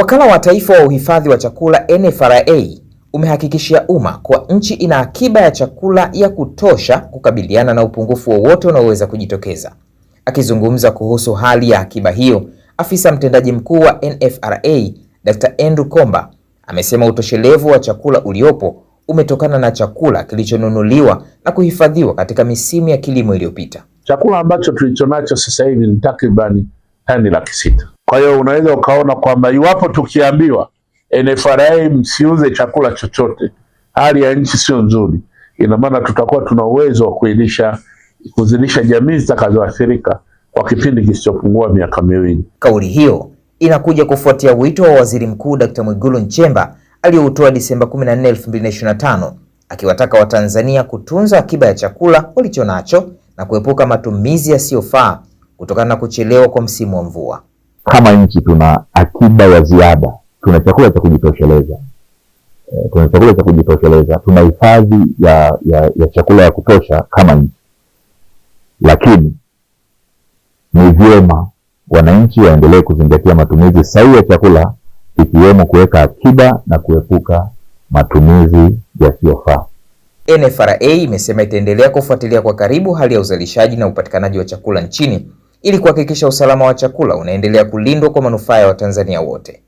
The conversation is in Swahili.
Wakala wa Taifa wa Uhifadhi wa Chakula NFRA umehakikishia umma kuwa nchi ina akiba ya chakula ya kutosha kukabiliana na upungufu wowote unaoweza kujitokeza. Akizungumza kuhusu hali ya akiba hiyo, afisa mtendaji mkuu wa NFRA Dr. Andrew Komba amesema utoshelevu wa chakula uliopo umetokana na chakula kilichonunuliwa na kuhifadhiwa katika misimu ya kilimo iliyopita. Chakula ambacho tulichonacho sasa hivi ni takribani tani 600,000. Kwa hiyo unaweza ukaona kwamba iwapo tukiambiwa NFRA msiuze chakula chochote, hali ya nchi sio nzuri, ina maana tutakuwa tuna uwezo wa kuzilisha jamii zitakazoathirika kwa kipindi kisichopungua miaka 2. Kauli hiyo inakuja kufuatia wito wa Waziri Mkuu Dr. Mwigulu Nchemba aliyoutoa Disemba 14, 2025 akiwataka Watanzania kutunza akiba ya chakula walichonacho na kuepuka matumizi yasiyofaa kutokana na kuchelewa kwa msimu wa mvua. Kama nchi tuna akiba ya ziada, tuna chakula cha kujitosheleza. Tuna hifadhi ya chakula ya kutosha kama nchi. Lakini ni vyema wananchi waendelee kuzingatia matumizi sahihi ya chakula, ikiwemo kuweka akiba na kuepuka matumizi yasiyofaa. NFRA imesema itaendelea kufuatilia kwa karibu hali ya uzalishaji na upatikanaji wa chakula nchini ili kuhakikisha usalama wa chakula unaendelea kulindwa kwa manufaa ya Watanzania wote.